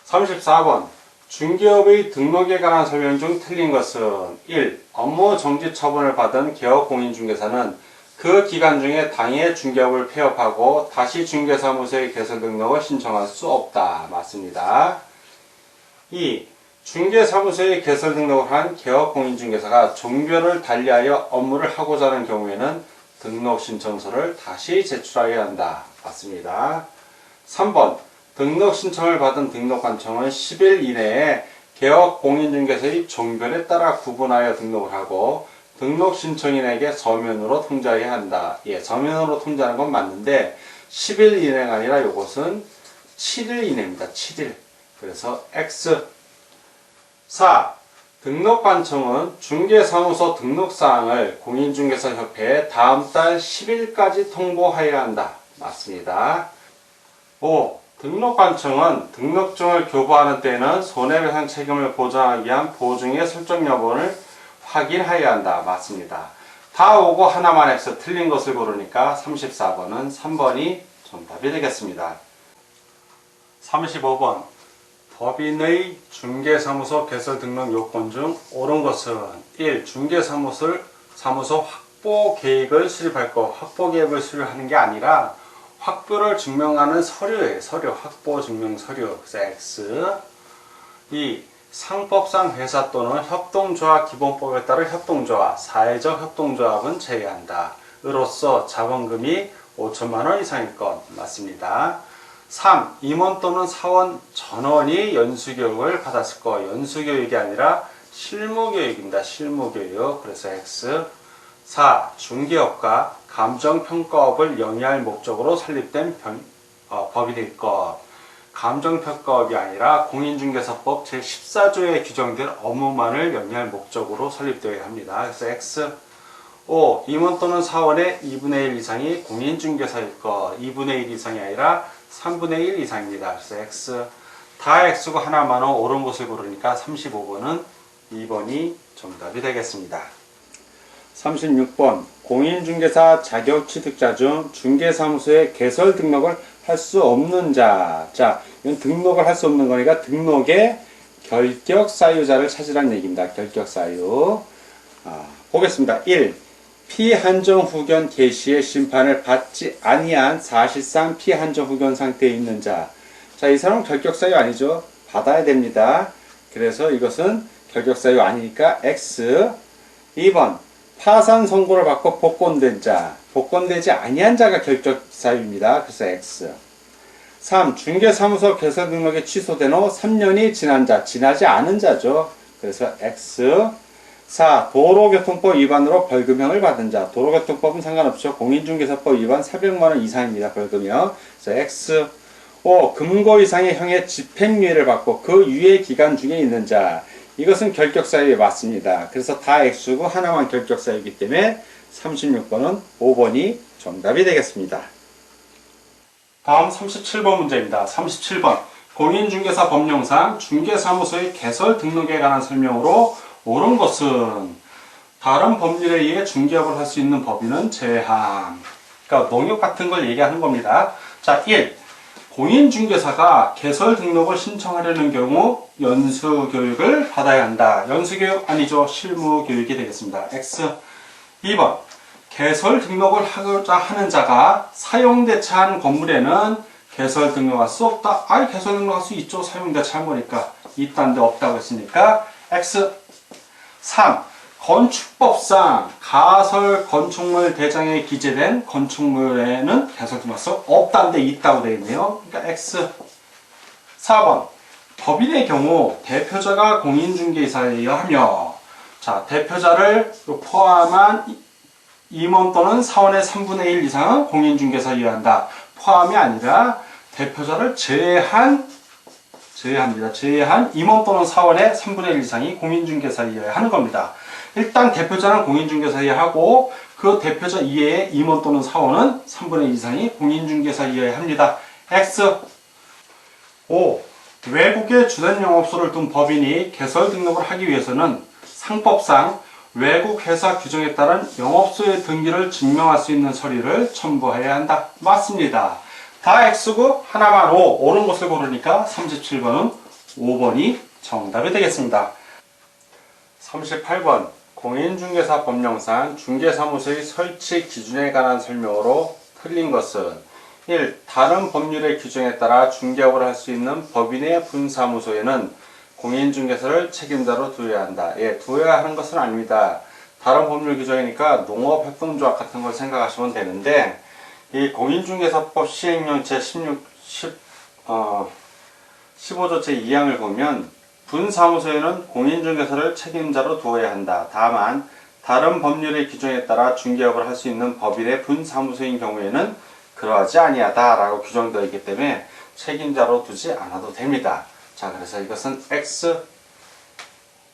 34번 중개업의 등록에 관한 설명 중 틀린 것은 1. 업무 정지 처분을 받은 개업 공인중개사는 그 기간 중에 당해 중개업을 폐업하고 다시 중개사무소의 개설 등록을 신청할 수 없다. 맞습니다. 2. 중개사무소의 개설 등록을 한 개업 공인중개사가 종별을 달리하여 업무를 하고자 하는 경우에는 등록 신청서를 다시 제출하여야 한다. 맞습니다. 3번 등록 신청을 받은 등록관청은 10일 이내에 개업 공인중개사의 종별에 따라 구분하여 등록을 하고 등록 신청인에게 서면으로 통지해야 한다. 예, 서면으로 통지하는 건 맞는데 10일 이내가 아니라 이것은 7일 이내입니다. 7일. 그래서 X. 4. 등록관청은 중개사무소 등록사항을 공인중개사협회에 다음 달 10일까지 통보해야 한다. 맞습니다. 5. 등록관청은 등록증을 교부하는 때에는 손해배상 책임을 보장하기 위한 보증의 설정 여부를 확인해야 한다. 맞습니다. 다 오고 하나만 X 틀린 것을 고르니까 34번은 3번이 정답이 되겠습니다. 35번 법인의 중개사무소 개설 등록 요건 중 옳은 것은 1. 중개사무소 확보 계획을 수립할 것. 확보 계획을 수립하는 게 아니라 확보를 증명하는 서류예요. 서류. 확보 증명 서류. 그래서 X. 2. 상법상 회사 또는 협동조합 기본법에 따른 협동조합, 사회적 협동조합은 제외한다. 으로써 자본금이 5천만원 이상일 것. 맞습니다. 3. 임원 또는 사원 전원이 연수교육을 받았을 것. 연수교육이 아니라 실무교육입니다. 실무교육. 그래서 X. 4. 중개업과 감정평가업을 영위할 목적으로 설립된 법인일 것. 감정평가업이 아니라 공인중개사법 제14조에 규정된 업무만을 영위할 목적으로 설립되어야 합니다. 그래서 X. 5. 임원 또는 사원의 2분의 1 이상이 공인중개사일 것. 2분의 1 이상이 아니라 3분의 1 이상입니다. 그래서 X. 다 X고 하나만은 옳은 것을 고르니까 35번은 2번이 정답이 되겠습니다. 36번 공인중개사 자격취득자 중 중개사무소에 개설 등록을 할 수 없는 자. 자, 이건 등록을 할 수 없는 거니까 등록의 결격사유자를 찾으라는 얘기입니다. 결격사유. 보겠습니다. 1. 피한정 후견 개시의 심판을 받지 아니한 사실상 피한정 후견 상태에 있는 자. 자, 이 사람은 결격사유 아니죠? 받아야 됩니다. 그래서 이것은 결격사유 아니니까 X. 2번 파산 선고를 받고 복권된 자. 복권되지 아니한 자가 결격사유입니다. 그래서 X. 3. 중개사무소 개설 등록이 취소된 후 3년이 지난 자. 지나지 않은 자죠. 그래서 X. 4. 도로교통법 위반으로 벌금형을 받은 자. 도로교통법은 상관없죠. 공인중개사법 위반 400만원 이상입니다. 벌금형. 그래서 X. 5. 금고 이상의 형의 집행유예를 받고 그 유예 기간 중에 있는 자. 이것은 결격사유에 맞습니다. 그래서 다 X고 하나만 결격사유이기 때문에 36번은 5번이 정답이 되겠습니다. 다음 37번 문제입니다. 37번 공인중개사 법령상 중개사무소의 개설 등록에 관한 설명으로 옳은 것은 다른 법률에 의해 중개업을 할 수 있는 법인은 제한. 그러니까 농협 같은 걸 얘기하는 겁니다. 자, 1. 공인중개사가 개설 등록을 신청하려는 경우 연수교육을 받아야 한다. 연수교육 아니죠. 실무교육이 되겠습니다. X. 2번 개설 등록을 하고자 하는 자가 사용대차한 건물에는 개설 등록할 수 없다. 아니, 개설 등록할 수 있죠. 사용대차한 거니까. 있다는데 없다고 했으니까 X. 3. 건축법상 가설 건축물 대장에 기재된 건축물에는 개설 등록할 수 없다는데 있다고 되어 있네요. 그러니까 X. 4번 법인의 경우 대표자가 공인중개사이어 하며, 자, 대표자를 포함한 임원 또는 사원의 3분의 1 이상은 공인중개사이어야 한다. 포함이 아니라 대표자를 제외합니다. 제외한 임원 또는 사원의 3분의 1 이상이 공인중개사이어야 하는 겁니다. 일단 대표자는 공인중개사이어야 하고 그 대표자 이외의 임원 또는 사원은 3분의 1 이상이 공인중개사이어야 합니다. X. 5. 외국에 주된 영업소를 둔 법인이 개설 등록을 하기 위해서는 상법상 외국 회사 규정에 따른 영업소의 등기를 증명할 수 있는 서류를 첨부해야 한다. 맞습니다. 다 X고 하나만 O, 옳은 것을 고르니까 37번은 5번이 정답이 되겠습니다. 38번 공인중개사 법령상 중개사무소의 설치 기준에 관한 설명으로 틀린 것은 1. 다른 법률의 규정에 따라 중개업을 할 수 있는 법인의 분사무소에는 공인중개사를 책임자로 두어야 한다. 예, 두어야 하는 것은 아닙니다. 다른 법률 규정이니까 농업협동조합 같은 걸 생각하시면 되는데, 이 공인중개사법 시행령 제15조 제2항을 보면 분사무소에는 공인중개사를 책임자로 두어야 한다. 다만 다른 법률의 규정에 따라 중개업을 할 수 있는 법인의 분사무소인 경우에는 그러하지 아니하다 라고 규정되어 있기 때문에 책임자로 두지 않아도 됩니다. 자, 그래서 이것은 X.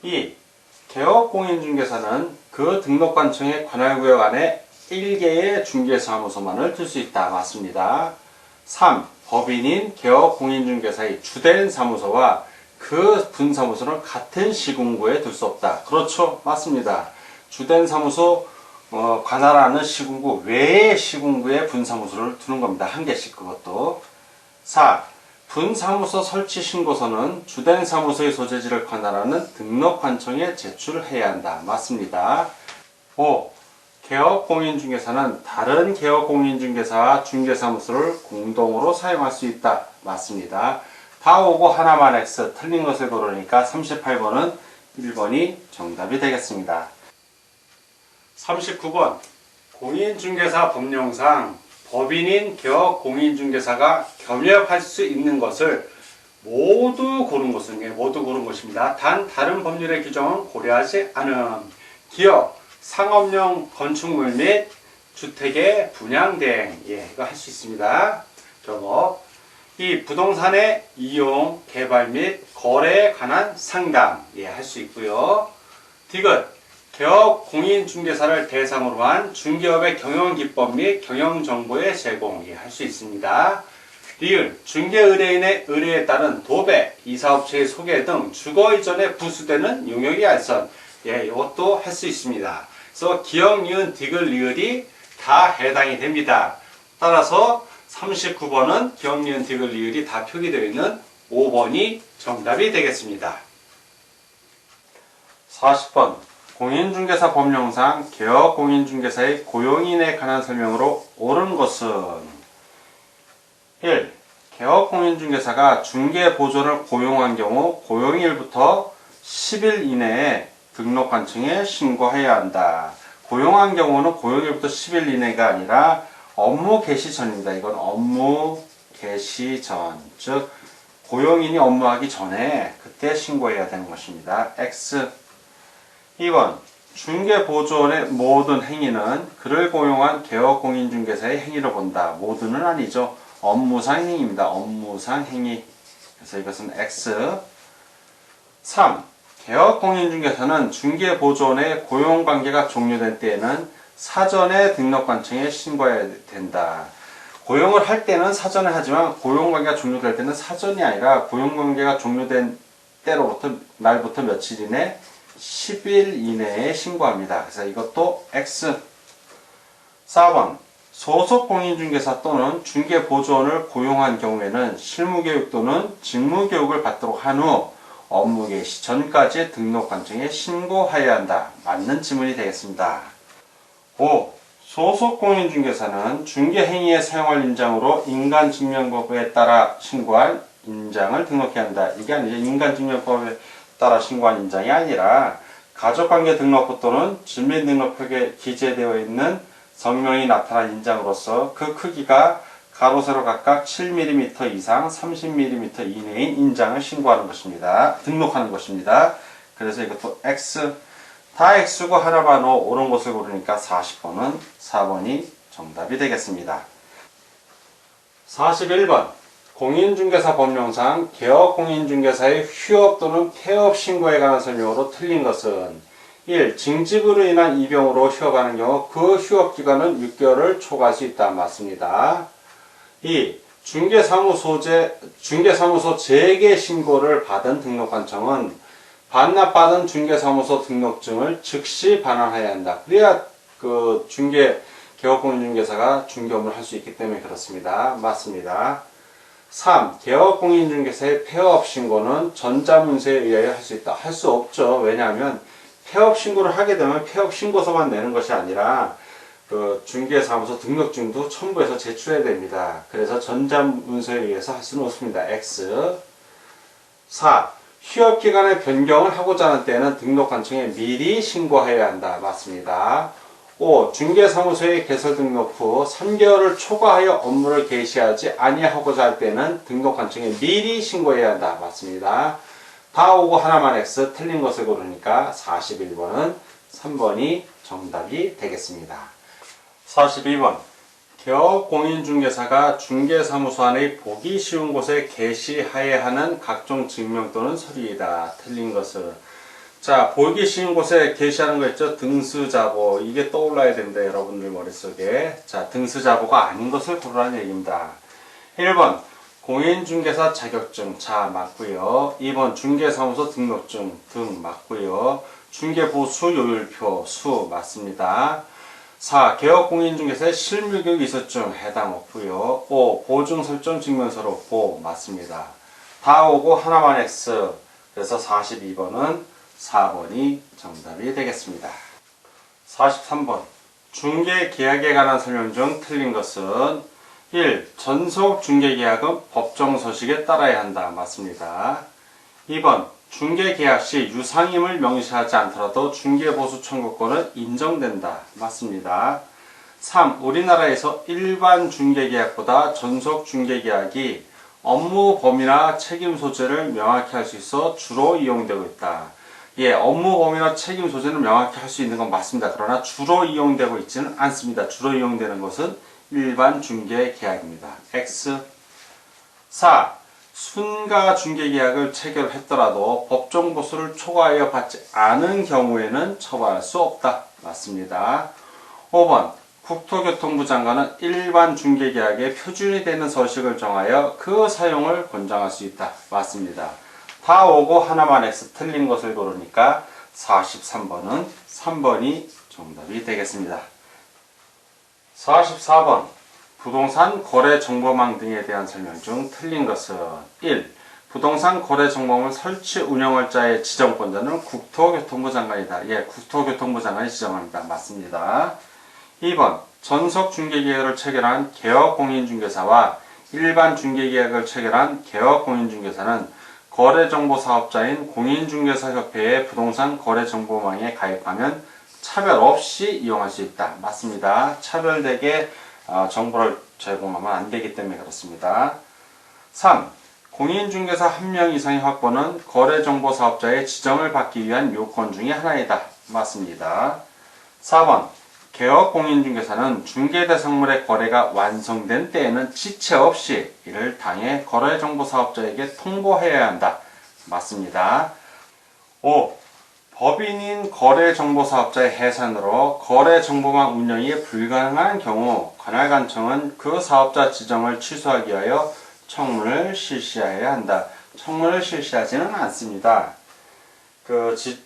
2. 개업공인중개사는 그 등록관청의 관할구역 안에 1개의 중개사무소만을 둘 수 있다. 맞습니다. 3. 법인인 개업공인중개사의 주된 사무소와 그 분사무소는 같은 시군구에 둘 수 없다. 그렇죠. 맞습니다. 주된 사무소 관할하는 시군구 외의 시군구에 분사무소를 두는 겁니다. 한 개씩 그것도. 4. 분사무소 설치 신고서는 주된 사무소의 소재지를 관할하는 등록관청에 제출해야 한다. 맞습니다. 5. 개업공인중개사는 다른 개업공인중개사와 중개사무소를 공동으로 사용할 수 있다. 맞습니다. 다 오고 하나만 X, 틀린 것을 고르니까 38번은 1번이 정답이 되겠습니다. 39번 공인중개사 법령상 법인인 개업공인중개사가 겸업할 수 있는 것을 모두 고른 것입니다. 단 다른 법률의 규정은 고려하지 않은 기업, 상업용 건축물 및 주택의 분양대행, 이거 할 수 있습니다. 경업. 이 부동산의 이용, 개발 및 거래에 관한 상담, 할 수 있고요. 디귿. 개업 공인중개사를 대상으로 한 중개업의 경영기법 및 경영정보의 제공, 할 수 있습니다. 리을. 중개의뢰인의 의뢰에 따른 도배, 이사업체의 소개 등 주거 이전에 부수되는 용역의 알선, 이것도 할 수 있습니다. 그래서 기역, 니은, 디귿, 리을이 다 해당이 됩니다. 따라서 39번은 기역, 니은, 디귿, 리을이 다 표기되어 있는 5번이 정답이 되겠습니다. 40번 공인중개사 법령상 개업공인중개사의 고용인에 관한 설명으로 옳은 것은 1. 개업공인중개사가 중개보조를 고용한 경우 고용일부터 10일 이내에 등록관청에 신고해야 한다. 고용한 경우는 고용일부터 10일 이내가 아니라 업무 개시 전입니다. 이건 업무 개시 전, 즉 고용인이 업무하기 전에 그때 신고해야 되는 것입니다. X. 2번 중개보조원의 모든 행위는 그를 고용한 개업공인중개사의 행위로 본다. 모두는 아니죠. 업무상 행위입니다. 업무상 행위. 그래서 이것은 X. 3. 개업공인중개사는 중개보조원의 고용관계가 종료된 때에는 사전에 등록관청에 신고해야 된다. 고용을 할 때는 사전에 하지만 고용관계가 종료될 때는 사전이 아니라 고용관계가 종료된 때로부터 날부터 며칠 이내 10일 이내에 신고합니다. 그래서 이것도 X. 4번 소속공인중개사 또는 중개보조원을 고용한 경우에는 실무교육 또는 직무교육을 받도록 한 후 업무 개시 전까지 등록관청에 신고해야 한다. 맞는 지문이 되겠습니다. 5. 소속공인중개사는 중개행위에 사용할 인장으로 인간증명법에 따라 신고한 인장을 등록해야 한다. 이게 아니죠. 인간증명법에 따라 신고한 인장이 아니라 가족관계 등록부 또는 주민등록표에 기재되어 있는 성명이 나타난 인장으로서 그 크기가 가로 세로 각각 7mm 이상 30mm 이내인 인장을 신고하는 것입니다. 등록하는 것입니다. 그래서 이것도 X. 다 X고 하나만 O, 옳은 것을 고르니까 40번은 4번이 정답이 되겠습니다. 41번 공인중개사 법령상 개업공인중개사의 휴업 또는 폐업 신고에 관한 설명으로 틀린 것은 1. 징집으로 인한 입영으로 휴업하는 경우 그 휴업기간은 6개월을 초과할 수 있다. 맞습니다. 2. 중개사무소 재개 신고를 받은 등록관청은 반납받은 중개사무소 등록증을 즉시 반환해야 한다. 그래야 그 개업공인중개사가 중개 업무를 할 수 있기 때문에 그렇습니다. 맞습니다. 3. 개업공인중개사의 폐업 신고는 전자문서에 의하여 할 수 있다. 할 수 없죠. 왜냐하면 폐업 신고를 하게 되면 폐업 신고서만 내는 것이 아니라 그 중개사무소 등록증도 첨부해서 제출해야 됩니다. 그래서 전자문서에 의해서 할 수는 없습니다. X. 4. 휴업기간의 변경을 하고자 하는 때에는 등록관청에 미리 신고해야 한다. 맞습니다. 5. 중개사무소에 개설 등록 후 3개월을 초과하여 업무를 개시하지 아니하고자 할 때는 등록관청에 미리 신고해야 한다. 맞습니다. 다 오고 하나만 X, 틀린 것을 고르니까 41번은 3번이 정답이 되겠습니다. 42번. 개업공인중개사가 중개사무소 안의 보기 쉬운 곳에 게시하여야 하는 각종 증명 또는 서류이다. 틀린 것은. 자, 보기 쉬운 곳에 게시하는 거 있죠? 등수자보. 이게 떠올라야 됩니다. 여러분들 머릿속에. 자, 등수자보가 아닌 것을 고르라는 얘기입니다. 1번. 공인중개사 자격증. 자, 맞고요. 2번. 중개사무소 등록증. 등 맞고요. 중개보수 요율표. 수 맞습니다. 4. 개업공인중개사의 실무교육 이수증. 해당 없고요. 5. 보증설정 증명서로. 보 맞습니다. 다 오고 하나만 X. 그래서 42번은 4번이 정답이 되겠습니다. 43번. 중개계약에 관한 설명 중 틀린 것은 1. 전속 중개계약은 법정서식에 따라야 한다. 맞습니다. 2번. 중개계약 시 유상임을 명시하지 않더라도 중개보수 청구권은 인정된다. 맞습니다. 3. 우리나라에서 일반 중개계약보다 전속 중개계약이 업무 범위나 책임 소재를 명확히 할 수 있어 주로 이용되고 있다. 예, 업무 범위나 책임 소재는 명확히 할 수 있는 건 맞습니다. 그러나 주로 이용되고 있지는 않습니다. 주로 이용되는 것은 일반 중개 계약입니다. X. 4. 순가 중개 계약을 체결했더라도 법정 보수를 초과하여 받지 않은 경우에는 처벌할 수 없다. 맞습니다. 5번. 국토교통부 장관은 일반 중개 계약의 표준이 되는 서식을 정하여 그 사용을 권장할 수 있다. 맞습니다. 다 오고 하나만 X 틀린 것을 고르니까 43번은 3번이 정답이 되겠습니다. 44번. 부동산 거래 정보망 등에 대한 설명 중 틀린 것은 1. 부동산 거래 정보망 설치 운영할 자의 지정권자는 국토교통부 장관이다. 예, 국토교통부 장관이 지정합니다. 맞습니다. 2번. 전속 중개계약을 체결한 개업공인중개사와 일반 중개계약을 체결한 개업공인중개사는 거래정보사업자인 공인중개사협회의 부동산 거래정보망에 가입하면 차별 없이 이용할 수 있다. 맞습니다. 차별되게 정보를 제공하면 안 되기 때문에 그렇습니다. 3. 공인중개사 1명 이상의 확보는 거래정보사업자의 지정을 받기 위한 요건 중에 하나이다. 맞습니다. 4번. 개업공인중개사는 중개대상물의 거래가 완성된 때에는 지체 없이 이를 당해 거래정보사업자에게 통보해야 한다. 맞습니다. 5. 법인인 거래정보사업자의 해산으로 거래정보망 운영이 불가능한 경우 관할관청은 그 사업자 지정을 취소하기 위하여 청문을 실시해야 한다. 청문을 실시하지는 않습니다.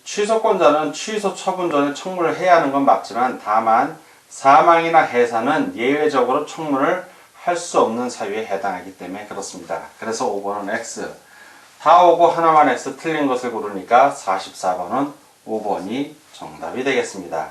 취소권자는 취소 처분 전에 청문을 해야 하는 건 맞지만 다만 사망이나 해산은 예외적으로 청문을 할 수 없는 사유에 해당하기 때문에 그렇습니다. 그래서 5번은 X. 다 오고 하나만 X 틀린 것을 고르니까 44번은 5번이 정답이 되겠습니다.